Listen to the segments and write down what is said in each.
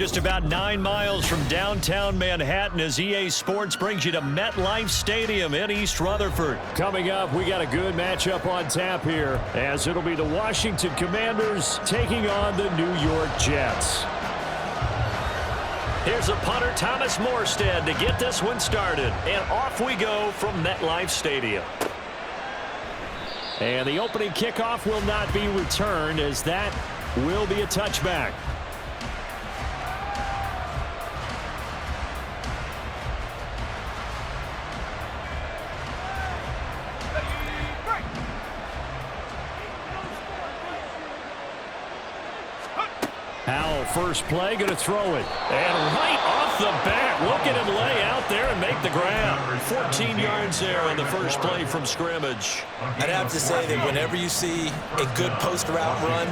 Just about 9 miles from downtown Manhattan as EA Sports brings you to MetLife Stadium in East Rutherford. Coming up, we got a good matchup on tap here as it'll be the Washington Commanders taking on the New York Jets. Here's a punter, Thomas Morstead, to get this one started. And off we go from MetLife Stadium. And the opening kickoff will not be returned as that will be a touchback. Howell, first play, going to throw it. And right off the bat, look at him lay out there and make the grab. 14 yards there on the first play from scrimmage. I'd have to say that whenever you see a good post route run,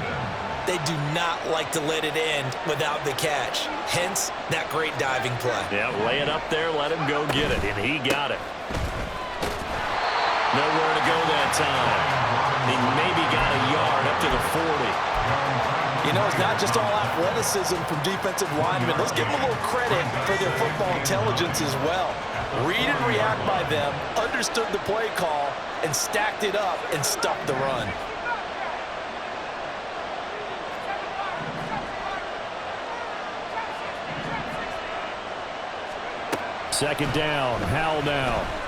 they do not like to let it end without the catch. Hence, that great diving play. Yeah, lay it up there, let him go get it, and he got it. Nowhere to go that time. He maybe got a yard up to the 40. You know, it's not just all athleticism from defensive linemen. Let's give them a little credit for their football intelligence as well. Read and react by them, understood the play call, and stacked it up and stuffed the run. Second down, Howell now.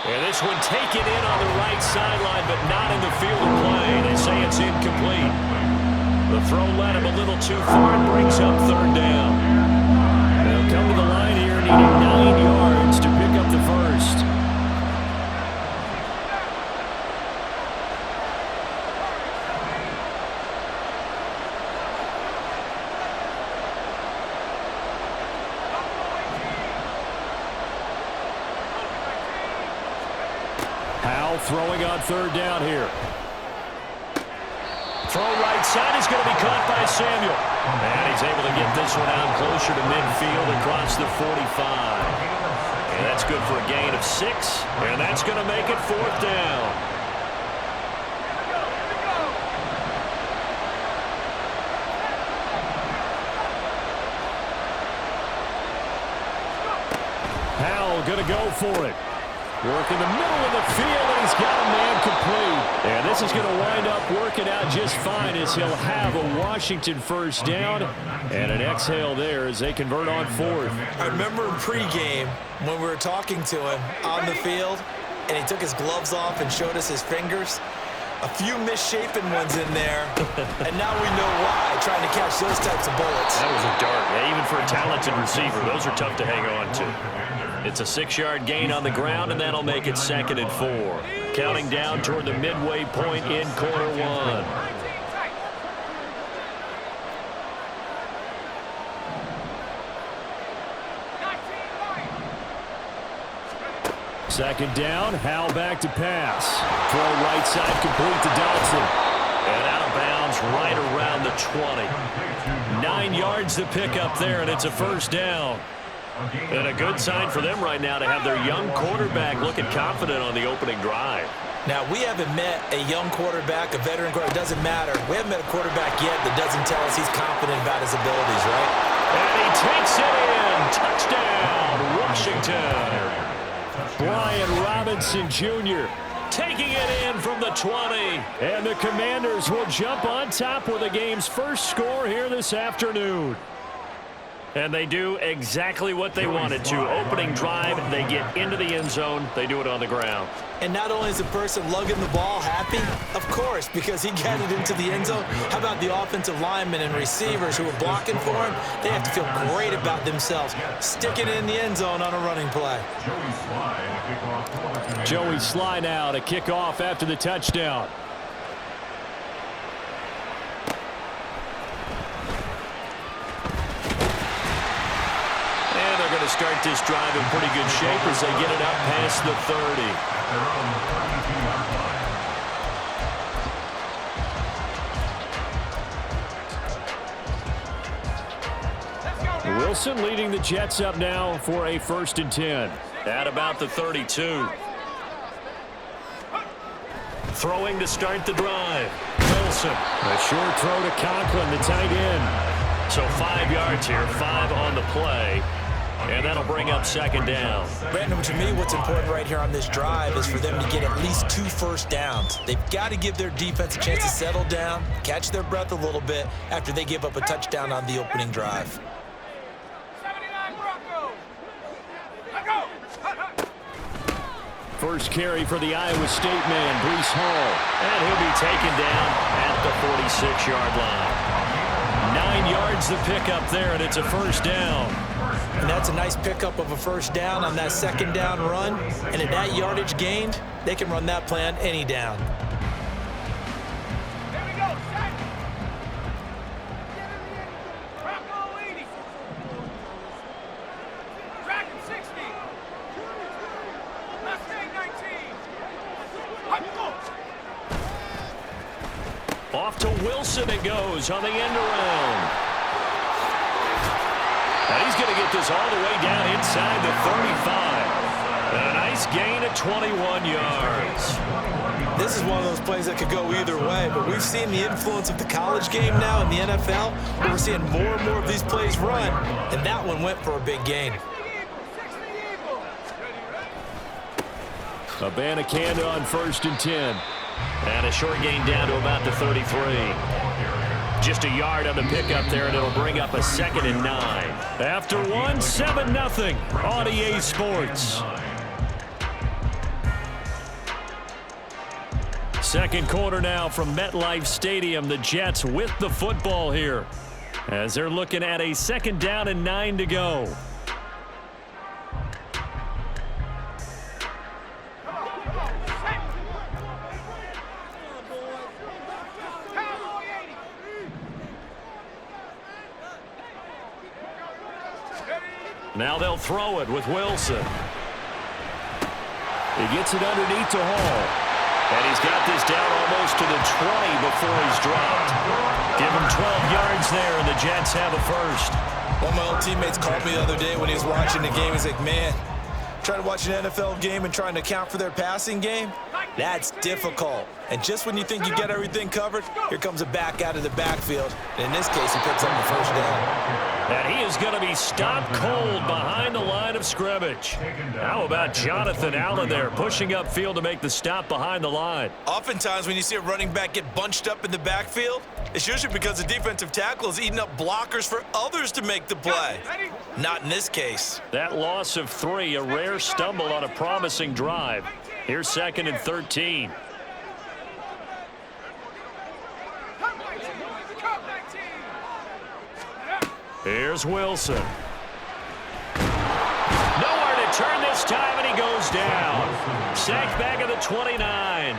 And this one taken in on the right sideline, but not in the field of play. They say it's incomplete. The throw led him a little too far and brings up third down. They'll come to the line here needing 9 yards to pick up the first. Throwing on third down here. Throw right side is going to be caught by Samuel. And he's able to get this one out closer to midfield across the 45. And that's good for a gain of 6. And that's going to make it fourth down. Howell going to go for it. Work in the middle of the field, and he's got a man complete. And this is going to wind up working out just fine as he'll have a Washington first down and an exhale there as they convert on fourth. I remember in pregame when we were talking to him on the field, and he took his gloves off and showed us his fingers. A few misshapen ones in there, and now we know why, trying to catch those types of bullets. That was a dart. Yeah, even for a talented receiver, those are tough to hang on to. It's a 6-yard gain on the ground, and that'll make it 2nd and 4. Counting down toward the midway point in quarter one. Second down, Howell back to pass. Throw right side complete to Dodson. And out of bounds right around the 20. 9 yards to pick up there, and it's a first down. And a good sign for them right now to have their young quarterback looking confident on the opening drive. Now, we haven't met a young quarterback, a veteran quarterback. It doesn't matter. We haven't met a quarterback yet that doesn't tell us he's confident about his abilities, right? And he takes it in. Touchdown, Washington. Brian Robinson Jr. taking it in from the 20. And the Commanders will jump on top with the game's first score here this afternoon. And they do exactly what they wanted to. Opening drive, they get into the end zone. They do it on the ground. And not only is the person lugging the ball happy, of course, because he got it into the end zone. How about the offensive linemen and receivers who are blocking for him? They have to feel great about themselves, sticking it in the end zone on a running play. Joey Sly now to kick off after the touchdown. To start this drive in pretty good shape as they get it up past the 30. Wilson leading the Jets up now for a 1st and 10 at about the 32. Throwing to start the drive. Wilson Wilson. A short throw to Conklin, the tight end. So 5 yards here, 5 on the play. And that'll bring up second down. Brandon, to me, what's important right here on this drive is for them to get at least 2 first downs. They've got to give their defense a chance to settle down, catch their breath a little bit after they give up a touchdown on the opening drive. First carry for the Iowa State man, Breece Hall. And he'll be taken down at the 46-yard line. 9 yards to pick up there, and it's a first down. And that's a nice pickup of a first down on that second down run. And at that yardage gained, they can run that play on any down. Here we go, set. Rocco 80. Dragon 60. Mustang 19. Off to Wilson it goes on the end around. And he's going to get this all the way down inside the 35. And a nice gain of 21 yards. This is one of those plays that could go either way, but we've seen the influence of the college game now in the NFL, where we're seeing more and more of these plays run, and that one went for a big gain. Abanikanda on 1st and 10. And a short gain down to about the 33. Just a yard on the pickup there, and it'll bring up a 2nd and 9. After one, 7-0 on EA Sports. Second quarter now from MetLife Stadium. The Jets with the football here as they're looking at a 2nd down and 9 to go. Now they'll throw it with Wilson. He gets it underneath to Hall. And he's got this down almost to the 20 before he's dropped. Give him 12 yards there, and the Jets have a first. One of my old teammates called me the other day when he was watching the game. He's like, man, trying to watch an NFL game and trying to account for their passing game, that's difficult. And just when you think you get everything covered, here comes a back out of the backfield. And in this case, he picks up the first down. And he is going to be stopped cold behind the line of scrimmage. How about Jonathan Allen there pushing upfield to make the stop behind the line? Oftentimes when you see a running back get bunched up in the backfield, it's usually because the defensive tackle is eating up blockers for others to make the play. Not in this case. That loss of 3, a rare stumble on a promising drive. Here's 2nd and 13. Here's Wilson. Nowhere to turn this time, and he goes down. Sacked back at the 29.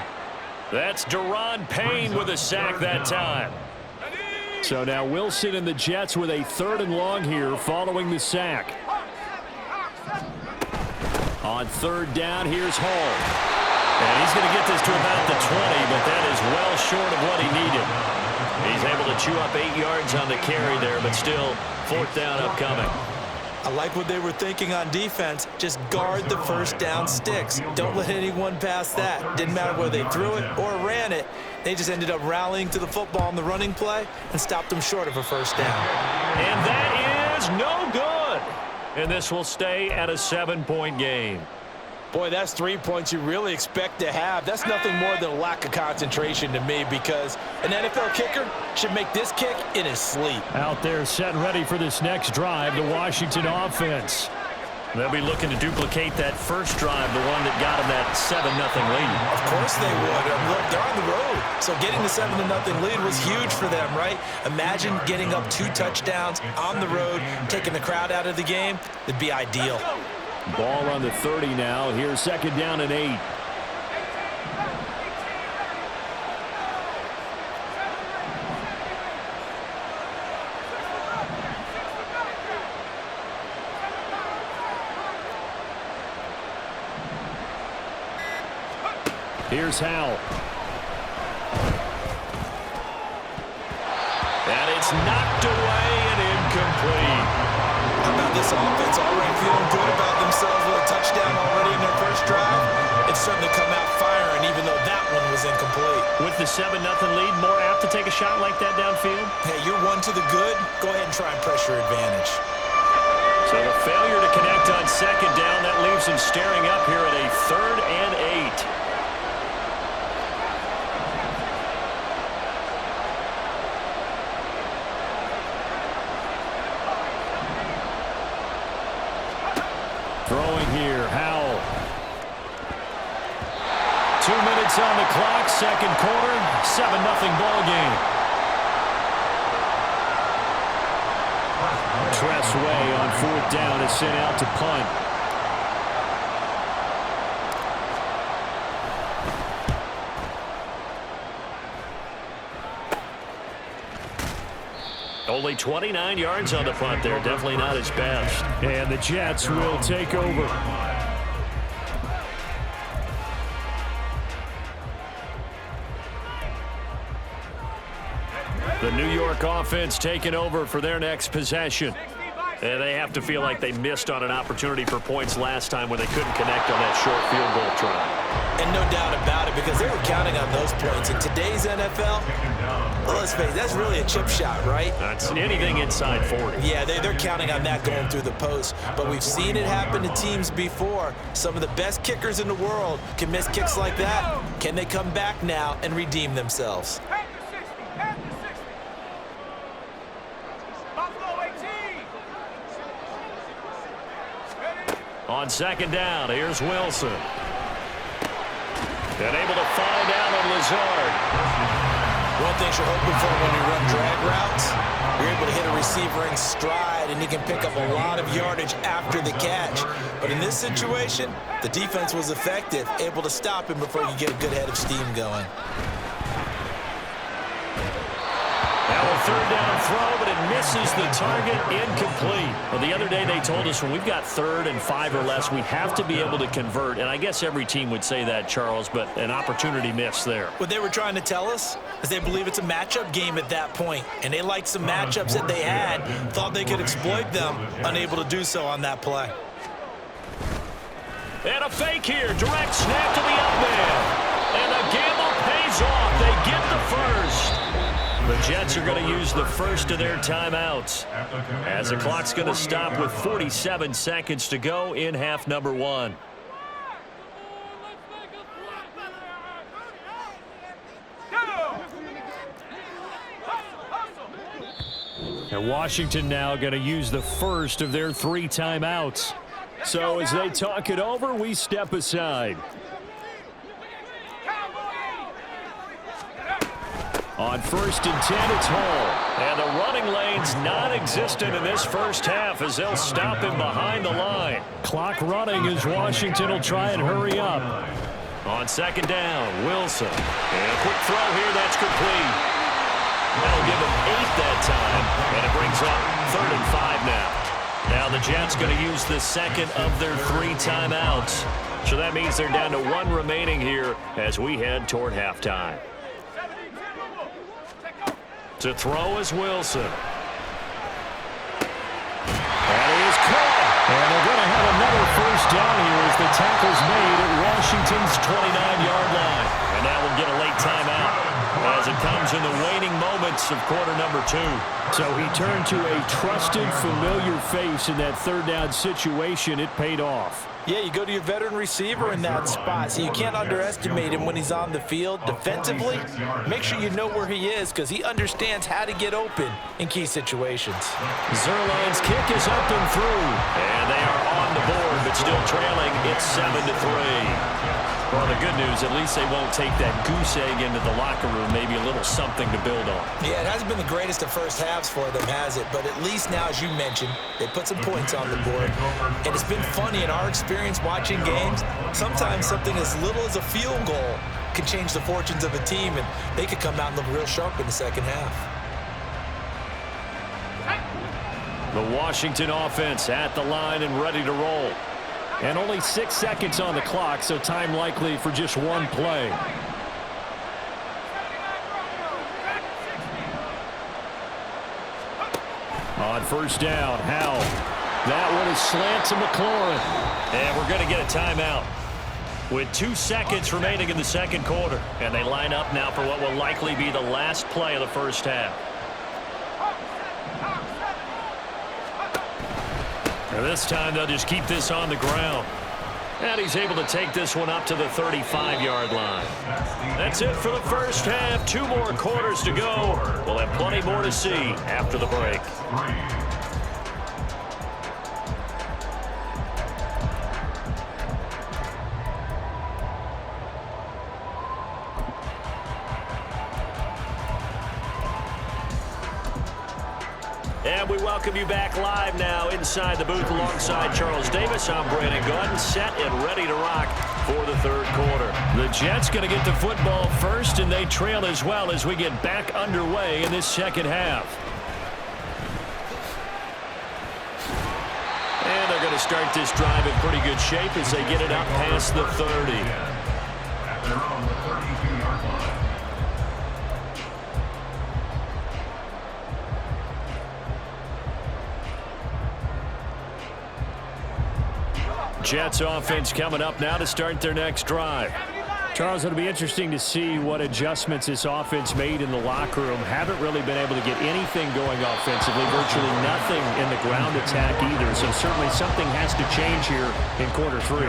That's Deron Payne with a sack that time. So now Wilson and the Jets with a 3rd and long here following the sack. On 3rd down, here's Hall. And he's going to get this to about the 20, but that is well short of what he needed. He's able to chew up 8 yards on the carry there, but still 4th down upcoming. I like what they were thinking on defense. Just guard the first down sticks. Don't let anyone pass that. Didn't matter whether they threw it or ran it. They just ended up rallying to the football on the running play and stopped them short of a first down. And that is no good. And this will stay at a 7-point game. Boy, that's 3 points you really expect to have. That's nothing more than a lack of concentration to me, because an NFL kicker should make this kick in his sleep. Out there set ready for this next drive, the Washington offense. They'll be looking to duplicate that first drive, the one that got them that 7-0 lead. Of course they would. Look, they're on the road. So getting the 7-0 lead was huge for them, right? Imagine getting up 2 touchdowns on the road, taking the crowd out of the game. It'd be ideal. Ball on the 30 now. Here's 2nd down and 8. Here's Howell. And it's knocked away and incomplete. How about this offense already feeling good about themselves with a touchdown already in their first drive? It's certainly come out firing, even though that one was incomplete. With the 7-0 lead, more apt to take a shot like that downfield? Hey, you're one to the good. Go ahead and try and press your advantage. So the failure to connect on second down, that leaves him staring up here at a 3rd and 8. Throwing here, Howell. 2 minutes on the clock, second quarter, 7-0 ball game. Tressway on 4th down is sent out to punt. Only 29 yards on the punt there. Definitely not his best. And the Jets will take over. The New York offense taking over for their next possession. And they have to feel like they missed on an opportunity for points last time when they couldn't connect on that short field goal try. And no doubt about it, because they were counting on those points. In today's NFL, well, let's face it, that's really a chip shot, right? That's anything inside 40. Yeah, they're counting on that going through the post. But we've seen it happen to teams before. Some of the best kickers in the world can miss kicks like that. Can they come back now and redeem themselves? On second down, here's Wilson. And able to find Allen Lazard. One thing you're hoping for when you run drag routes, you're able to hit a receiver in stride, and he can pick up a lot of yardage after the catch. But in this situation, the defense was effective, able to stop him before you get a good head of steam going. Now a 3rd down throw, but it misses the target, incomplete. Well, the other day they told us when we've got 3rd and 5 or less, we have to be able to convert. And I guess every team would say that, Charles, but an opportunity missed there. What they were trying to tell us is they believe it's a matchup game at that point. And they liked some matchups that they had, thought they could exploit them, unable to do so on that play. And a fake here, direct snap to the up man. And the gamble pays off. They get the first. The Jets are going to use the first of their timeouts as the clock's going to stop with 47 seconds to go in half number 1. And Washington now going to use the first of their 3 timeouts. So as they talk it over, we step aside. On 1st and 10, it's Hall. And the running lane's non-existent in this first half as they'll stop him behind the line. Clock running as Washington will try and hurry up. On second down, Wilson. And a quick throw here, that's complete. That'll give him 8 that time. And it brings up 3rd and 5 now. Now the Jets going to use the second of their 3 timeouts. So that means they're down to 1 remaining here as we head toward halftime. To throw is Wilson. That is caught. And they're going to have another first down here as the tackle's made at Washington's 29-yard line. And that will get a late timeout as it comes in the waning moments of quarter number 2. So he turned to a trusted, familiar face in that 3rd down situation. It paid off. Yeah, you go to your veteran receiver in that spot, so you can't underestimate him when he's on the field. Defensively, make sure you know where he is because he understands how to get open in key situations. Zerline's kick is up and through. And they are on the board, but still trailing. It's 7-3. Well, the good news, at least they won't take that goose egg into the locker room. Maybe a little something to build on. Yeah, it hasn't been the greatest of first halves for them, has it? But at least now, as you mentioned, they put some points on the board. And it's been funny in our experience watching games. Sometimes something as little as a field goal can change the fortunes of a team, and they could come out and look real sharp in the second half. The Washington offense at the line and ready to roll. And only 6 seconds on the clock, so time likely for just 1 play. On 1st down, Howell. That one is slant to McLaurin. And we're going to get a timeout. With 2 seconds remaining in the second quarter. And they line up now for what will likely be the last play of the first half. And this time they'll just keep this on the ground. And he's able to take this one up to the 35-yard line. That's it for the first half. 2 more quarters to go. We'll have plenty more to see after the break. And we welcome you back live now inside the booth alongside Charles Davis. I'm Brandon Gordon, set and ready to rock for the third quarter. The Jets going to get the football first, and they trail as well as we get back underway in this second half. And they're going to start this drive in pretty good shape as they get it up past the 30. Jets offense coming up now to start their next drive. Charles, it'll be interesting to see what adjustments this offense made in the locker room. Haven't really been able to get anything going offensively, virtually nothing in the ground attack either. So certainly something has to change here in quarter 3.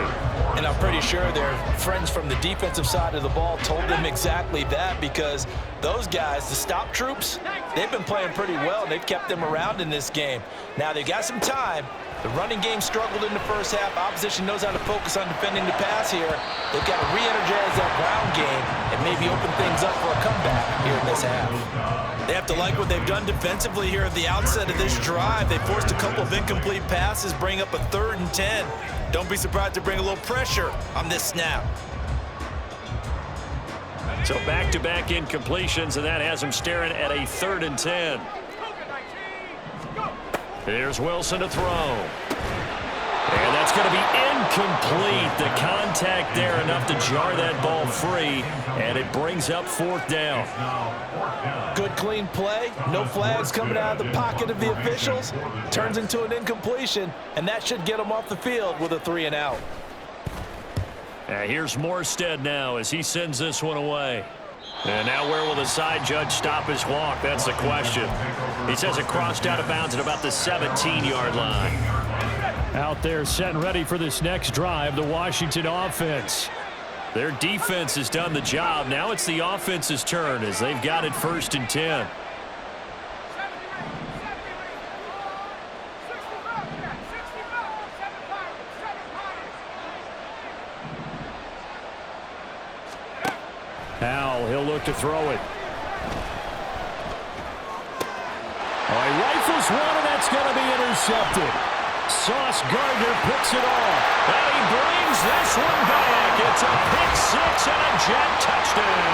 And I'm pretty sure their friends from the defensive side of the ball told them exactly that, because those guys, the stop troops, they've been playing pretty well, and they've kept them around in this game. Now they've got some time. The running game struggled in the first half. Opposition knows how to focus on defending the pass here. They've got to re-energize that ground game and maybe open things up for a comeback here in this half. They have to like what they've done defensively here at the outset of this drive. They forced a couple of incomplete passes, bring up a 3rd and 10. Don't be surprised to bring a little pressure on this snap. So back-to-back incompletions, and that has them staring at a 3rd and 10. Here's Wilson to throw. And that's going to be incomplete. The contact there enough to jar that ball free, and it brings up 4th down. Good, clean play. No flags coming out of the pocket of the officials. Turns into an incompletion, and that should get them off the field with a 3 and out. Here's Morstead now as he sends this one away. And now where will the side judge stop his walk? That's the question. He says it crossed out of bounds at about the 17-yard line. Out there set and ready for this next drive, the Washington offense. Their defense has done the job. Now it's the offense's turn as they've got it 1st and 10. Howell, he'll look to throw it. Oh, he rifles one, and that's going to be intercepted. Sauce Gardner picks it off. And he brings this one back. It's a pick 6 and a Jet touchdown.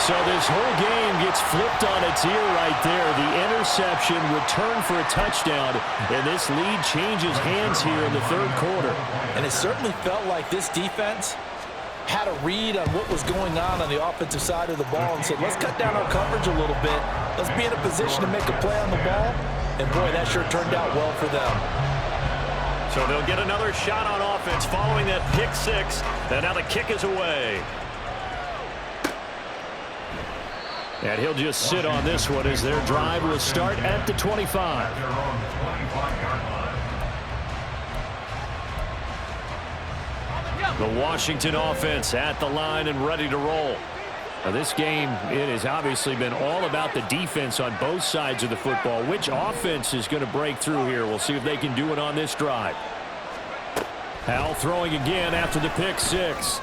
So this whole game gets flipped on its ear right there. The interception, return for a touchdown, and this lead changes hands here in the third quarter. And it certainly felt like this defense had a read on what was going on the offensive side of the ball and said, let's cut down our coverage a little bit. Let's be in a position to make a play on the ball. And, boy, that sure turned out well for them. So they'll get another shot on offense following that pick 6. And now the kick is away. And he'll just sit on this one as their drive will start at the 25. The Washington offense at the line and ready to roll. Now this game, it has obviously been all about the defense on both sides of the football. Which offense is going to break through here? We'll see if they can do it on this drive. Howell throwing again after the pick 6.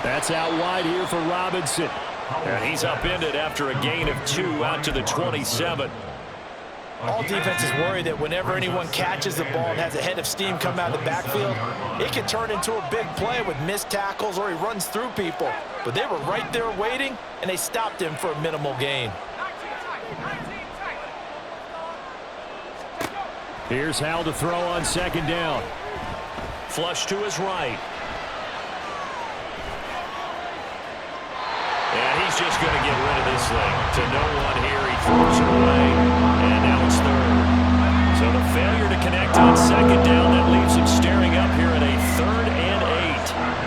That's out wide here for Robinson. And he's upended after a gain of 2 out to the 27. All defenses worry that whenever anyone catches the ball and has a head of steam come out of the backfield, it can turn into a big play with missed tackles or he runs through people. But they were right there waiting, and they stopped him for a minimal gain. Here's Howell to throw on 2nd down. Flush to his right. And he's just going to get rid of this thing. To no one here, he throws it away. And now it's 3rd. So the failure to connect on 2nd down, that leaves him staring up here at a 3rd and 8.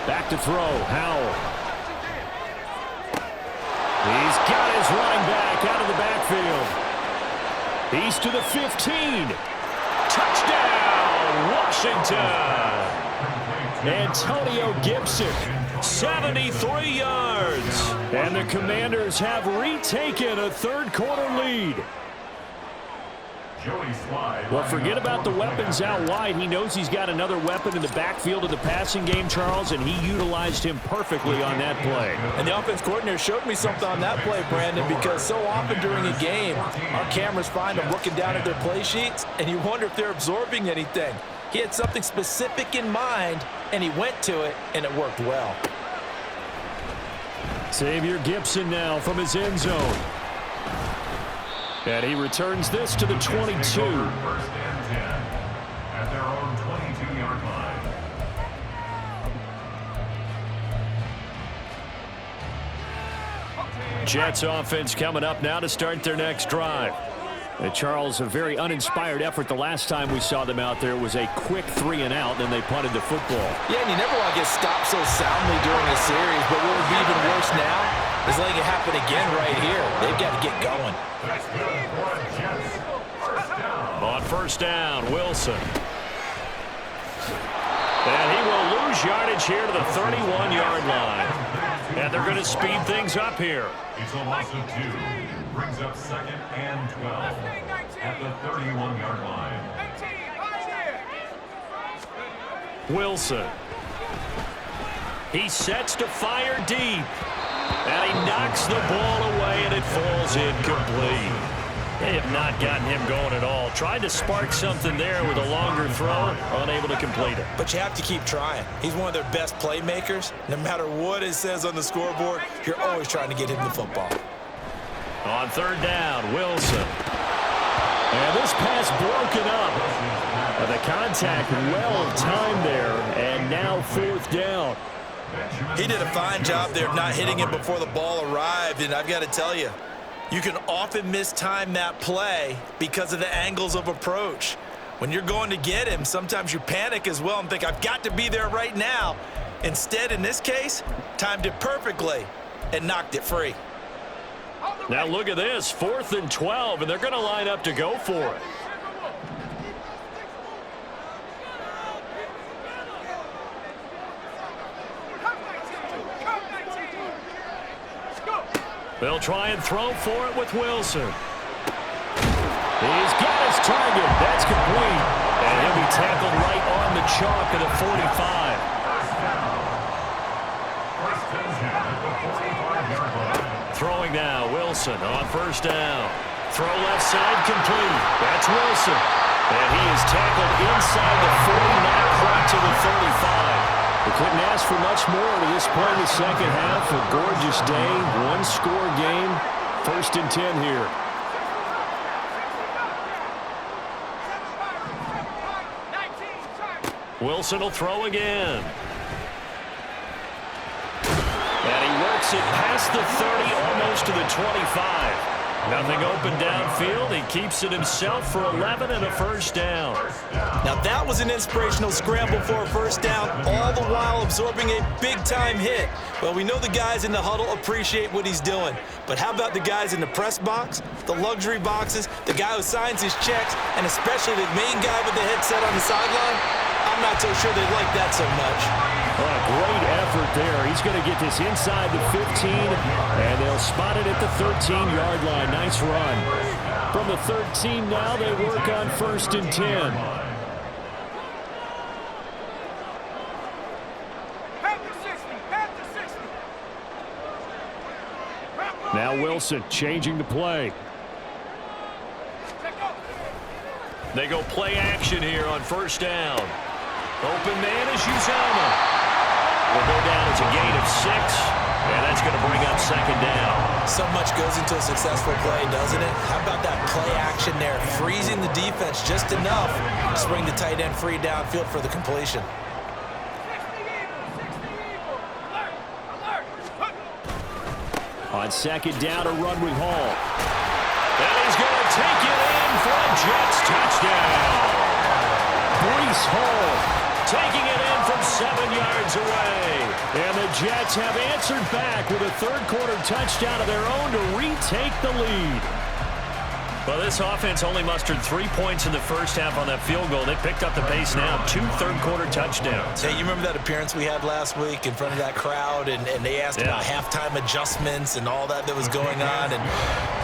Back to throw, Howell. He's got his running back out of the backfield. He's to the 15. Touchdown, Washington. Antonio Gibson, 73 yards. And the Commanders have retaken a third-quarter lead. Well, forget about the weapons out wide. He knows he's got another weapon in the backfield of the passing game, Charles, and he utilized him perfectly on that play. And the offense coordinator showed me something on that play, Brandon, because so often during a game, our cameras find them looking down at their play sheets, and you wonder if they're absorbing anything. He had something specific in mind, and he went to it, and it worked well. Xavier Gibson now from his end zone. And he returns this to the 22. First and 10 at their own 22-yard line. Jets offense coming up now to start their next drive. And Charles, a very uninspired effort the last time we saw them out there. It was a quick 3-and-out, and they punted the football. Yeah, and you never want to get stopped so soundly during a series, but what would be even worse now is letting it happen again right here. They've got to get going. On first down, Wilson. And he will lose yardage here to the 31-yard line. And they're going to speed things up here. It's a loss of 2. Brings up second and 12 at the 31-yard line. Wilson. He sets to fire deep. And he knocks the ball away, and it falls incomplete. They have not gotten him going at all. Tried to spark something there with a longer throw, unable to complete it. But you have to keep trying. He's one of their best playmakers. No matter what it says on the scoreboard, you're always trying to get him the football. On third down, Wilson. And this pass broken up. The contact well timed there, and now fourth down. He did a fine job there of not hitting him before the ball arrived, and I've got to tell you, you can often mistime that play because of the angles of approach. When you're going to get him, sometimes you panic as well and think, I've got to be there right now. Instead, in this case, timed it perfectly and knocked it free. Now look at this, 4th and 12, and they're going to line up to go for it. They'll try and throw for it with Wilson. He's got his target. That's complete. And he'll be tackled right on the chalk of the 45. Throwing now, Wilson on first down. Throw left side complete. That's Wilson. And he is tackled inside the 40, not quite to the 35. We couldn't ask for much more to this point in the second half. A gorgeous day, one-score game. 1st and 10 here. Wilson will throw again. And he works it past the 30, almost to the 25. Nothing open downfield. He keeps it himself for 11 and a first down. Now that was an inspirational scramble for a first down, all the while absorbing a big-time hit. Well, we know the guys in the huddle appreciate what he's doing. But how about the guys in the press box, the luxury boxes, the guy who signs his checks, and especially the main guy with the headset on the sideline? I'm not so sure they like that so much. Oh, a great effort there. He's going to get this inside the 15, and they'll spot it at the 13-yard line. Nice run. From the 13 now, they work on 1st and 10. Now Wilson changing the play. They go play action here on first down. Open man is Uzomah. Will go down as a gain of 6, and that's going to bring up second down. So much goes into a successful play, doesn't it? How about that play action there, freezing the defense just enough to bring the tight end free downfield for the completion. On second down, a run with Hall. And he's going to take it in for a Jets touchdown. Breece Hall taking it in from 7 yards away. And the Jets have answered back with a third-quarter touchdown of their own to retake the lead. Well, this offense only mustered 3 points in the first half on that field goal. They picked up the pace now. 2 third-quarter touchdowns. Hey, you remember that appearance we had last week in front of that crowd, and they asked about halftime adjustments and all that was going on. And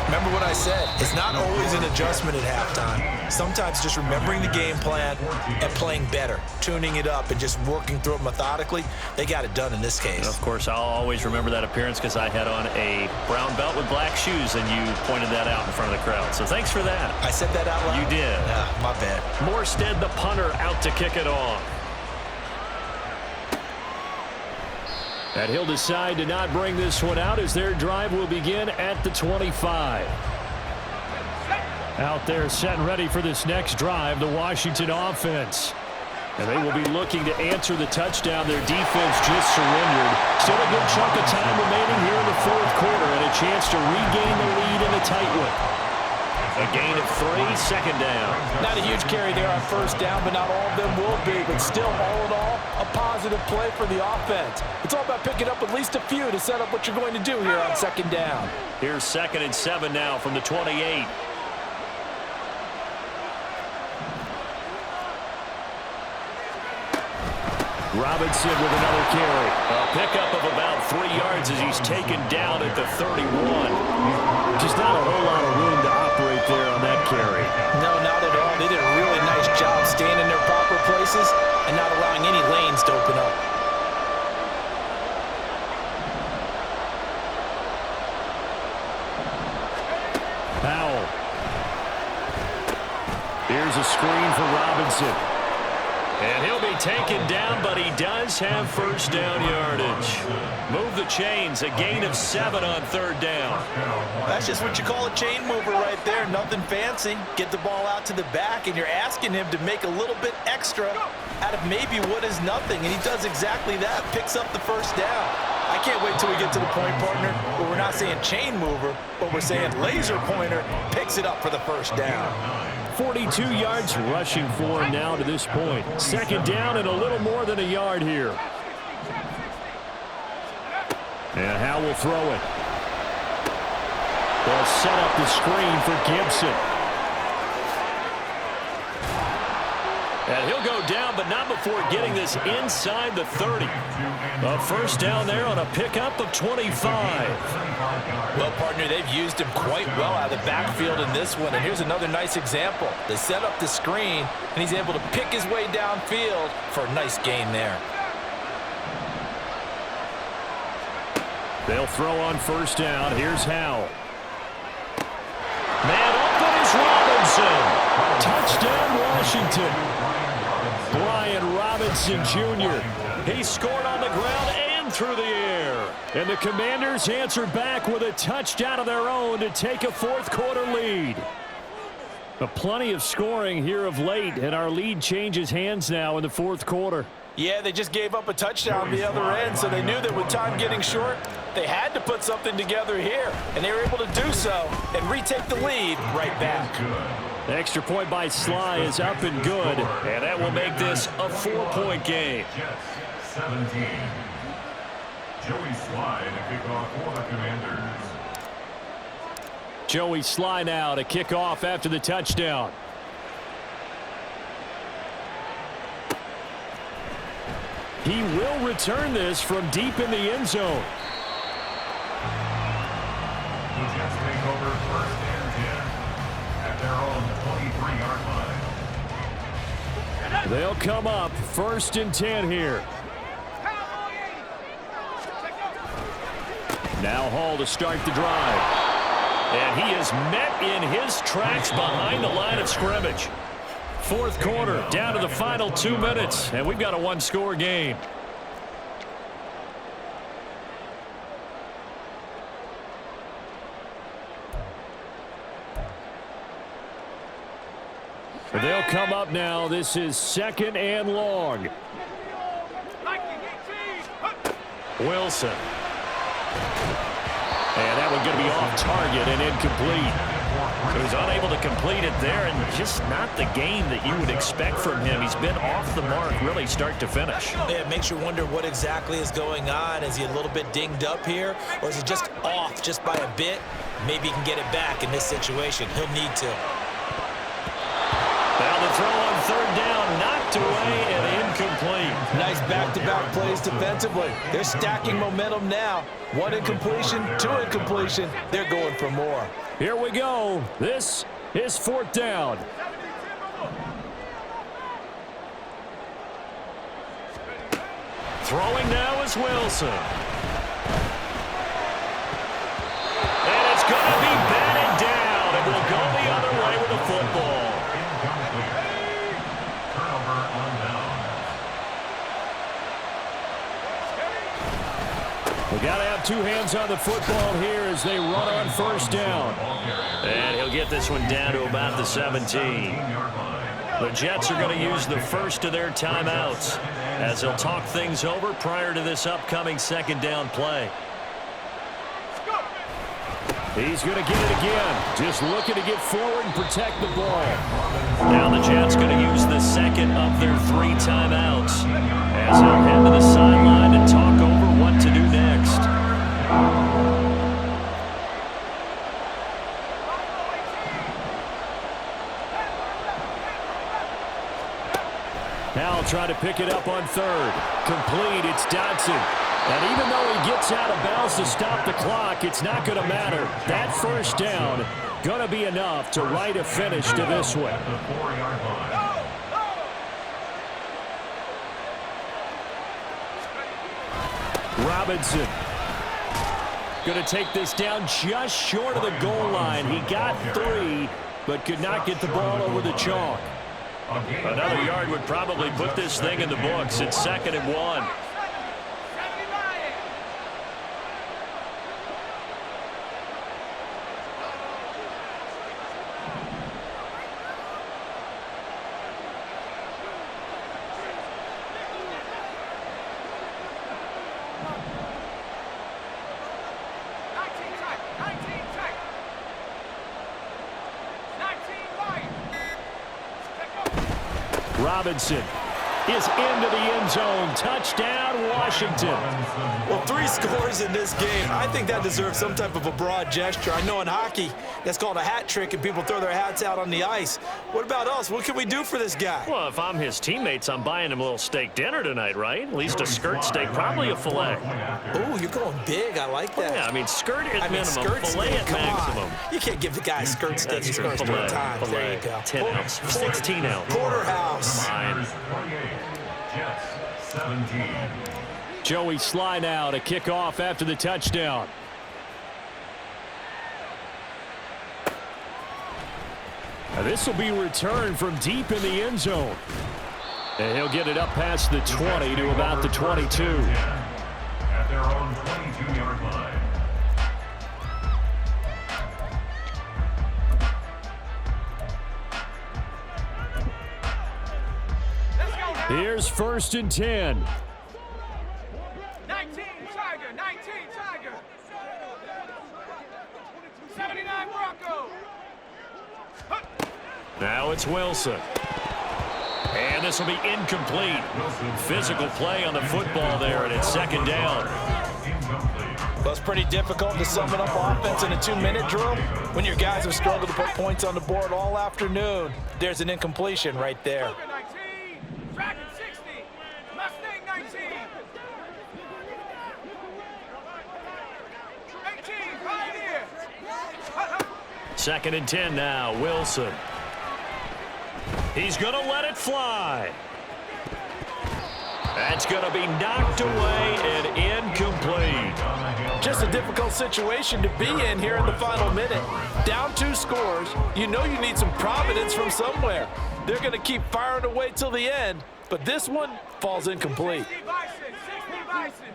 remember what I said. It's not always an adjustment at halftime. Sometimes just remembering the game plan and playing better, tuning it up and just working through it methodically. They got it done in this case. Of course, I'll always remember that appearance because I had on a brown belt with black shoes, and you pointed that out in front of the crowd. So thanks for that. I said that out loud? You did. My bad. Morstead, the punter, out to kick it off. And he'll decide to not bring this one out as their drive will begin at the 25. Out there set and ready for this next drive, the Washington offense. And they will be looking to answer the touchdown. Their defense just surrendered. Still a good chunk of time remaining here in the fourth quarter and a chance to regain the lead in a tight one. A gain of 3, second down. Not a huge carry there on first down, but not all of them will be. But still, all in all, a positive play for the offense. It's all about picking up at least a few to set up what you're going to do here on second down. Here's 2nd and 7 now from the 28. Robinson with another carry. A pickup of about 3 yards as he's taken down at the 31. Just not a whole lot of room to operate there on that carry. No, not at all. They did a really nice job staying in their proper places and not allowing any lanes to open up. Powell. Here's a screen for Robinson. And he'll be taken down, but he does have first down yardage. Move the chains, a gain of 7 on third down. That's just what you call a chain mover right there. Nothing fancy. Get the ball out to the back, and you're asking him to make a little bit extra out of maybe what is nothing, and he does exactly that, picks up the first down. I can't wait till we get to the point, partner, where we're not saying chain mover, but we're saying laser pointer picks it up for the first down. 42 yards rushing for him now to this point. Second down and a little more than a yard here. And Howe will throw it. They'll set up the screen for Gibson. And he'll go down, but not before getting this inside the 30. A first down there on a pickup of 25. Well, partner, they've used him quite well out of the backfield in this one. And here's another nice example. They set up the screen, and he's able to pick his way downfield for a nice gain there. They'll throw on first down. Here's Howe. Man open is Robinson. Touchdown, Washington. Brian Robinson Jr. He scored on the ground and through the air. And the Commanders answer back with a touchdown of their own to take a fourth quarter lead. Plenty of scoring here of late, and our lead changes hands now in the fourth quarter. Yeah, they just gave up a touchdown the other end, so they knew that with time getting short, they had to put something together here, and they were able to do so and retake the lead right back. The extra point by Sly is up and good, and that will make this a 4-point game. Jets 17. Joey Sly to kick off for the Commanders. Joey Sly now to kick off after the touchdown. He will return this from deep in the end zone. The Jets take over first and 10 at their own 23-yard line. They'll come up first and 10 here. Now Hall to start the drive. And he is met in his tracks behind the line of scrimmage. Fourth quarter, down to the final 2 minutes, and we've got a one-score game. They'll come up now. This is 2nd and long. Wilson. And that one going to be off target and incomplete. So he's unable to complete it there, and just not the game that you would expect from him. He's been off the mark really start to finish. Yeah, it makes you wonder what exactly is going on. Is he a little bit dinged up here, or is he just off just by a bit? Maybe he can get it back in this situation. He'll need to. Now the throw on third down, knocked away and incomplete. Nice back-to-back plays defensively. They're stacking momentum now. One incompletion, two incompletion. They're going for more. Here we go. This is fourth down. Throwing now is Wilson. And it's going to be batted down. It will go the other way with the football. Turnover on down. We got to have two hands on the football here as they run on first down. And he'll get this one down to about the 17. The Jets are going to use the first of their timeouts as they'll talk things over prior to this upcoming second down play. He's going to get it again. Just looking to get forward and protect the ball. Now the Jets going to use the second of their 3 timeouts as they'll head to the sideline and talk over what to do next. Now I'll try to pick it up on third. Complete, it's Dodson. And even though he gets out of bounds to stop the clock, it's not going to matter. That first down going to be enough to write a finish to this one. The 4-yard line. Robinson going to take this down just short of the goal line. He got 3, but could not get the ball over the chalk. Another yard would probably put this thing in the books. It's 2nd and 1. Robinson is into the end zone. Touchdown, Washington. Well, 3 scores in this game. I think that deserves some type of a broad gesture. I know in hockey, that's called a hat trick, and people throw their hats out on the ice. What about us? What can we do for this guy? Well, if I'm his teammates, I'm buying him a little steak dinner tonight, right? At least a skirt steak, probably a filet. Oh, you're going big. I like that. Yeah, I mean, skirt at minimum, skirt filet steak, at come maximum. on. You can't give the guy a skirt steak. He's going to Filet, time. filet, There you go. 10 ounce, 16 ounce. Porterhouse. Fine. 28, Jets 17. Joey Sly now to kick off after the touchdown. Now this will be returned from deep in the end zone. And he'll get it up past the 20 to about the 22. At their own 22-yard line. Here's 1st and 10. 19 Tiger, 19 Tiger. 79 Bronco. Now it's Wilson. And this will be incomplete. Physical play on the football there, and it's 2nd down. Well, it's pretty difficult to sum it up offense in a 2-minute drill when your guys have struggled to put points on the board all afternoon. There's an incompletion right there. 19. Dragon 60. Mustang 19. 18 Pioneer. 2nd and 10 now, Wilson. He's going to let it fly. That's going to be knocked away and incomplete. Just a difficult situation to be in here in the final minute. Down 2 scores. You know you need some providence from somewhere. They're going to keep firing away till the end, but this one falls incomplete. 60 Bison. 60 Bison.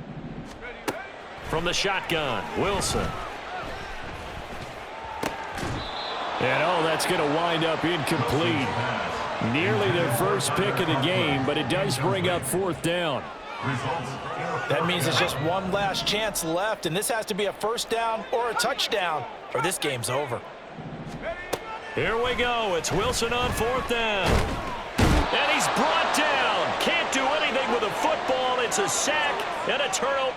From the shotgun, Wilson. And oh, that's going to wind up incomplete. Nearly their first pick of the game, but it does bring up 4th down. That means it's just one last chance left, and this has to be a first down or a touchdown, or this game's over. Ready? Here we go. It's Wilson on 4th down. And he's brought down. Can't do anything with a football. It's a sack and a turnover.